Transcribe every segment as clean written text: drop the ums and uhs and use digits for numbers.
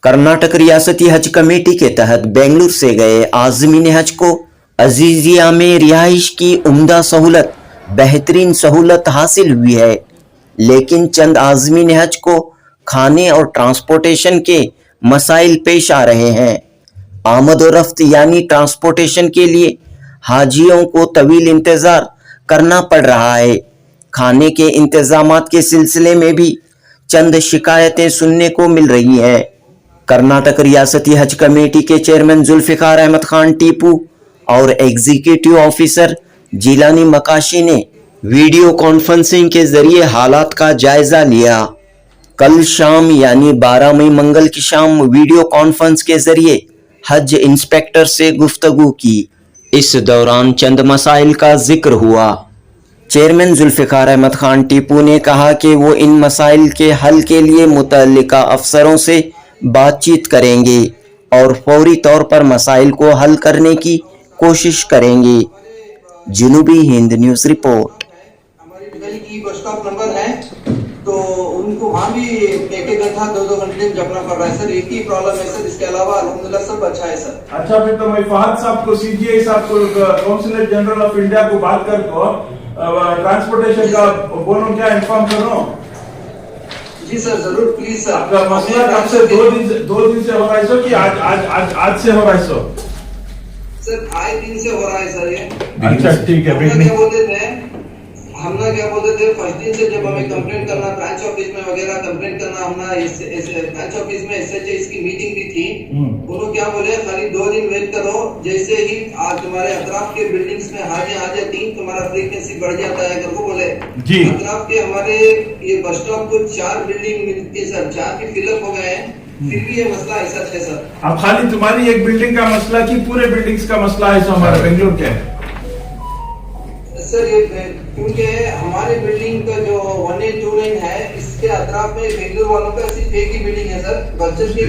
कर्नाटक रियासती हज कमेटी के तहत बेंगलुरु से गए आज़मीन हज को अजीजिया में रिहाइश की उम्दा सहूलत बेहतरीन सहूलत हासिल हुई है, लेकिन चंद आज़मीन हज को खाने और ट्रांसपोर्टेशन के मसाइल पेश आ रहे हैं। आमद और रफ्त यानी ट्रांसपोर्टेशन के लिए हाजियों को तवील इंतज़ार करना पड़ रहा है। खाने के इंतज़ामात के सिलसिले में भी चंद शिकायतें सुनने को मिल रही हैं। कर्नाटक रियासती हज कमेटी के चेयरमैन जुल्फिकार अहमद खान टीपू और एग्जीक्यूटिव ऑफिसर जिलानी मकाशी ने वीडियो कॉन्फ्रेंसिंग के जरिए हालात का जायजा लिया। कल शाम यानी 12 मई मंगल की शाम वीडियो कॉन्फ्रेंस के जरिए हज इंस्पेक्टर से गुफ्तगू की। इस दौरान चंद मसाइल का जिक्र हुआ। चेयरमैन जुल्फिकार अहमद खान टीपू ने कहा कि वो इन मसाइल के हल के लिए मुतल्लिका अफसरों से बातचीत करेंगे और फौरी तौर पर मसाइल को हल करने की कोशिश करेंगे। जनूबी हिंद न्यूज़ रिपोर्ट। हमारी दिल्ली की बस स्टॉप नंबर है, तो उनको वहाँ भी एक घंटा 2-2 घंटे जमना पड़ रहा है सर। एक ही प्रॉब्लम है सर, इसके अलावा अल्हम्दुलिल्लाह सब अच्छा है सर। अच्छा, फिर तो मैं फहद साहब को, सीजीआई साहब को, काउंसिलर जनरल ऑफ इंडिया को बात कर को ट्रांसपोर्टेशन का बोलो, क्या इन्फॉर्म करो। जी सर, जरूर प्लीज सर। आपका मसला कब से 2 दिन से हो रहा है सो कि आज से हो रहा है सो? सर आए दिन से हो रहा है सर ये। अच्छा ठीक है। हम क्या बोलते थे फर्स्ट दिन से, जब हमें कंप्लेंट करना ब्रांच ऑफिस में वगैरह कंप्लेंट करना, हमने ब्रांच ऑफिस में एसएचएस की मीटिंग भी थी। उन्होंने क्या बोले, खाली 2 दिन वेट करो, जैसे ही आज तुम्हारे अतराफ के बिल्डिंग्स में हाजिर आ जाती तुम्हारा फ्रीक्वेंसी बढ़ जाता है करके बोले जी। अतराफ के हमारे ये बस स्टॉप को 4 बिल्डिंग मिलती है सर, 4 भी फिलअप हो गए हैं, फिर भी ये मसला ऐसा है सर। अब खाली तुम्हारी एक बिल्डिंग का मसला कि पूरे बिल्डिंग्स का मसला है हमारे बेंगलुरु के? सर ये क्योंकि हमारे बिल्डिंग का जो 1829 है, इसके अतराफ में बेंगलुरु वालों का सिर्फ एक ही बिल्डिंग है सर। बच्चन के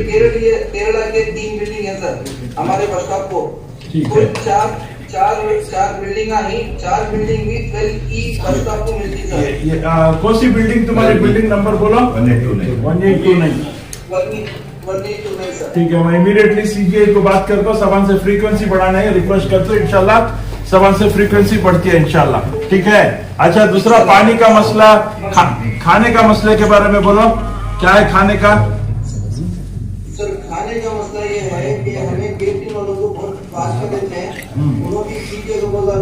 केरला के 3 बिल्डिंग है सर हमारे बस स्टॉप को। कुल 4 बिल्डिंग ही 4 बिल्डिंग भी 12E बस स्टॉप को मिलती सर। कौन सी बिल्डिंग? तुम्हारी बिल्डिंग नंबर बोलो। 1829 सर। ठीक है, मैं इमीडिएटली सीजीआई को बात करके सबन से फ्रीक्वेंसी बढ़ाने है रिक्वेस्ट करते हैं। इंशाल्लाह सबन से फ्रीक्वेंसी बढ़ती है इंशाल्लाह। ठीक है। अच्छा, दूसरा पानी का मसला, खाने का मसले के बारे में बोलो, क्या है खाने का? सर खाने का मसला ये है कि हमें कैंटीन वालों को बहुत पास कर देते हैं। उन्होंने भी सीधे को बोला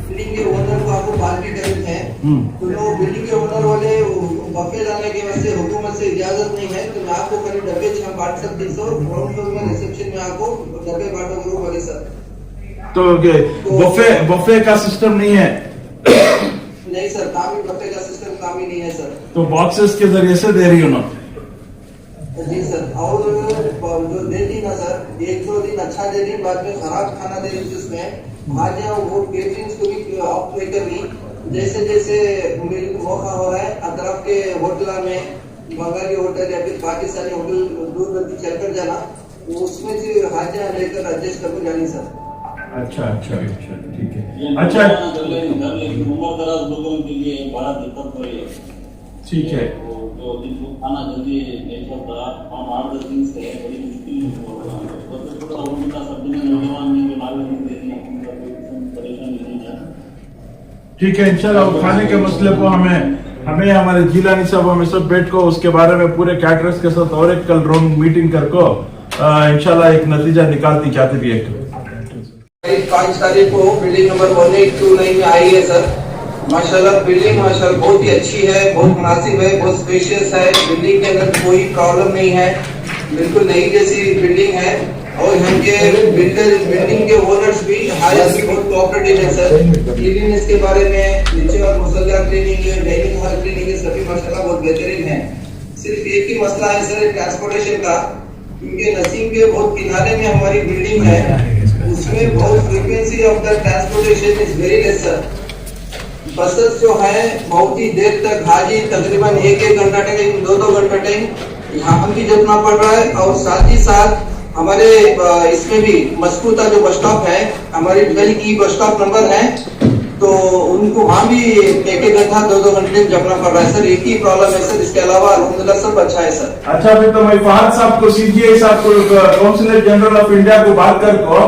बिल्डिंग के ओनर को आपको बात भी कर देते हैं, तो लोग बिल्डिंग के ओनर वाले बफे लाने के वजह से हुकूमत से इजाजत नहीं है, तो मैं आपको खाली डब्बे हम बांट सकते हैं सर। ग्राउंड फ्लोर में रिसेप्शन में आपको डब्बे बांटो बोले सर। तो बफे का सिस्टम नहीं है? नहीं सर, काम ही बफे का सिस्टम काम ही नहीं है सर। तो बॉक्सेस के जरिए से दे रही हो ना? जी सर, और जो दे दी ना सर, 1-2 दिन अच्छा दे दी, बाद में खराब खाना दे दी जिसमें आज वो केटरिंग्स को भी ऑफ लेकर भी जैसे जैसे मौका हो रहा है अतराफ के होटल में, बंगाली होटल या फिर पाकिस्तानी होटल दूर गति चलकर जाना, उसमें से हाजिया लेकर एडजस्ट करके जानी सर। अच्छा, ठीक है। अच्छा, उम्र दराज लोगों के लिए बड़ा दिक्कत हो रही है। ठीक है। जो जिनको खाना जल्दी नहीं चलता, हम 8-10 दिन से बड़ी मुश्किल हो रहा है। तो थोड़ा उनका सब दिन नौजवान में बीमार नहीं देती है, परेशानी नहीं है। ठीक है, इंशाल्लाह खाने के मसले को हमें हमारे जिलानी साहब हमें सब बैठ को उसके बारे में पूरे कैटरर्स के साथ और एक कल राउंड मीटिंग कर को इंशाल्लाह एक नतीजा निकालती जाती भी है। 5 तारीख को बिल्डिंग नंबर 1829 में आई है सर। माशाल्लाह बिल्डिंग बहुत ही अच्छी है, बहुत मुनासिब है, बहुत स्पेशियस है। बिल्डिंग के अंदर कोई प्रॉब्लम नहीं है, बिल्कुल नई जैसी बिल्डिंग है। और यहाँ के बिल्डिंग के ओनर्स भी हायर्स भी बहुत कोऑपरेटिव है सर। क्लीनिंगनेस के बारे में नीचे और मुसल्ला क्लीनिंग, डाइनिंग हॉल क्लीनिंग सभी माशाल्लाह बहुत बेहतरीन है। सिर्फ एक ही मसला है सर ट्रांसपोर्टेशन का, क्योंकि नसीम के बहुत किनारे में हमारी बिल्डिंग है, उसमें बहुत frequency of the transportation is very less sir. Buses जो है बहुत ही देर तक हाजी तकरीबन 1-1 घंटा टाइम, 2-2 घंटा टाइम यहाँ हम भी जतना पड़ रहा है। और साथ ही साथ हमारे इसमें भी मस्कूता जो बस स्टॉप है, हमारी दिल्ली की बस स्टॉप नंबर है, तो उनको वहाँ भी पैकेज था 2-2 घंटे जमना पड़ रहा है सर। एक ही प्रॉब्लम है सर, इसके अलावा अल्हम्दुलिल्लाह सब अच्छा है सर। अच्छा, फिर तो मैं फहद साहब को, सीजीआई साहब को, काउंसिलर जनरल ऑफ इंडिया को बात कर को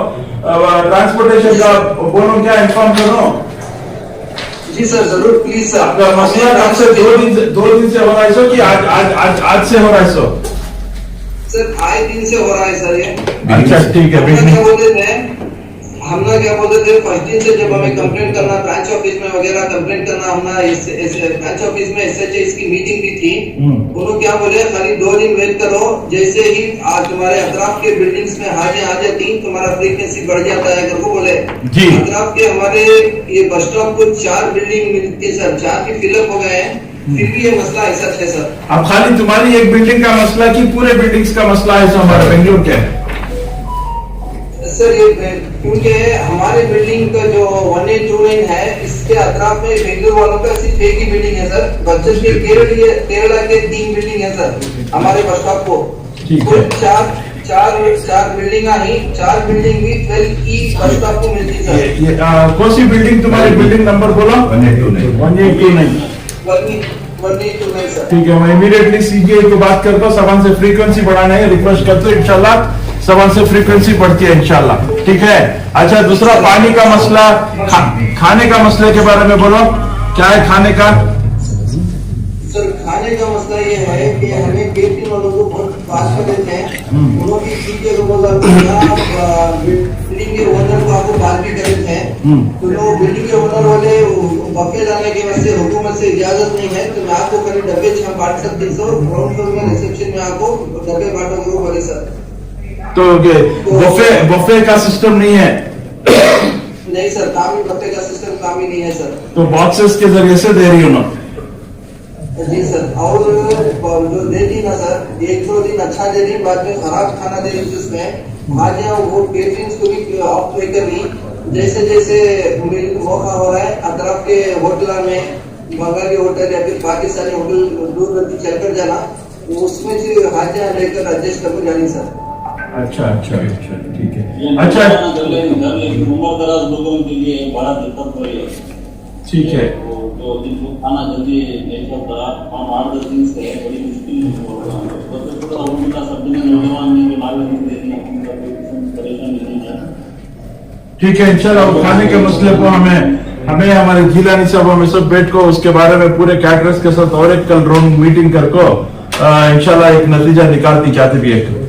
ट्रांसपोर्टेशन का बोलो, क्या इन्फॉर्म करो। जी सर, जरूर प्लीज सर। आपका मसला कब से 2 दिन से हो रहा है सो कि आज से हो रहा है सो? सर आए दिन से हो रहा है सर ये। अच्छा ठीक है। हम ना क्या बोलते थे फर्स्ट दिन से, जब हमें कंप्लेंट करना ब्रांच ऑफिस में वगैरह कंप्लेंट करना, हमने ब्रांच ऑफिस में एसएचएस की मीटिंग भी थी। उन्होंने क्या बोले, खाली 2 दिन वेट करो, जैसे ही आज तुम्हारे अतराफ के बिल्डिंग्स में हाजे 3 तुम्हारा फ्रीक्वेंसी बढ़ जाता है करके बोले जी। अतराफ के हमारे ये बस स्टॉप को 4 बिल्डिंग मिलती है सर, 4 भी फिलअप हो गए हैं, फिर भी ये मसला ऐसा है सर। अब खाली तुम्हारी एक बिल्डिंग का मसला कि पूरे बिल्डिंग्स का मसला है हमारे बेंगलुरु के? सर ये क्योंकि हमारे बिल्डिंग का जो 1829 है, इसके अतराफ में बेंगलुरु वालों का सिर्फ एक ही बिल्डिंग है सर। बच्चन के केरला के 3 बिल्डिंग है सर हमारे बस स्टॉप को। ठीक तो है। चार बिल्डिंग ही 4 बिल्डिंग भी 12E बस स्टॉप को मिलती है सर। कौन सी बिल्डिंग, तुम्हारी बिल्डिंग नंबर बोलो। 1829। 1829 सर। ठीक है, मैं इमीडिएटली सीजीआई को बात करता हूँ, सबन से फ्रीक्वेंसी बढ़ाने है रिक्वेस्ट करते हैं, इंशाल्लाह सबन से फ्रीक्वेंसी बढ़ती है इंशाल्लाह। ठीक है। अच्छा, दूसरा पानी का मसला, खाने का मसले के बारे में बोलो, क्या है खाने का? सर खाने का मसला ये है कि हमें कैंटीन वालों को बहुत बात कर देते हैं। उन्होंने सीजीआई को बोला बिल्डिंग के ओनर को आपको बात भी कर देते हैं, तो लोग बिल्डिंग के ओनर वाले बफे डालने के वजह से हुकूमत से इजाजत नहीं है, तो मैं आपको कभी डब्बे हम बांट सकते हैं सर। ग्राउंड फ्लोर में रिसेप्शन में आपको डब्बे बांटोगे बोले सर। तो बफे का सिस्टम नहीं है? नहीं सर, काम ही बफे का सिस्टम काम ही नहीं है सर। तो बॉक्सेस के जरिए से दे रही हो ना? जी सर, और जो दे दी ना सर, 1-2 दिन अच्छा दे दी, बाद में खराब खाना दे दी उसमें। आज यहाँ वो पेट्रियंस को भी ऑफ लेकर ली, जैसे जैसे मौका हो रहा है अतराफ के होटल में, बंगाली होटल या फिर पाकिस्तानी होटल दूर चलकर जाना, उसमें से हाजिया लेकर एडजस्ट करके जानी सर। अच्छा, ठीक है। अच्छा, उम्र दराज लोगों के लिए बड़ा दिक्कत हो रही है। ठीक है। जो जिनको खाना जल्दी नहीं पड़ता, हम 8-10 दिन से बड़ी मुश्किल हो रहा है, तो उनका सब दिन नौजवान ने मालूम नहीं देती, परेशानी नहीं है। ठीक है, इंशाल्लाह खाने के मसले को हमें हमारे जिलानी साहब में सब बैठ को उसके बारे में पूरे कैटरर्स के साथ और एक कल राउंड मीटिंग करके इंशाल्लाह एक नतीजा निकालती चाहते भी है।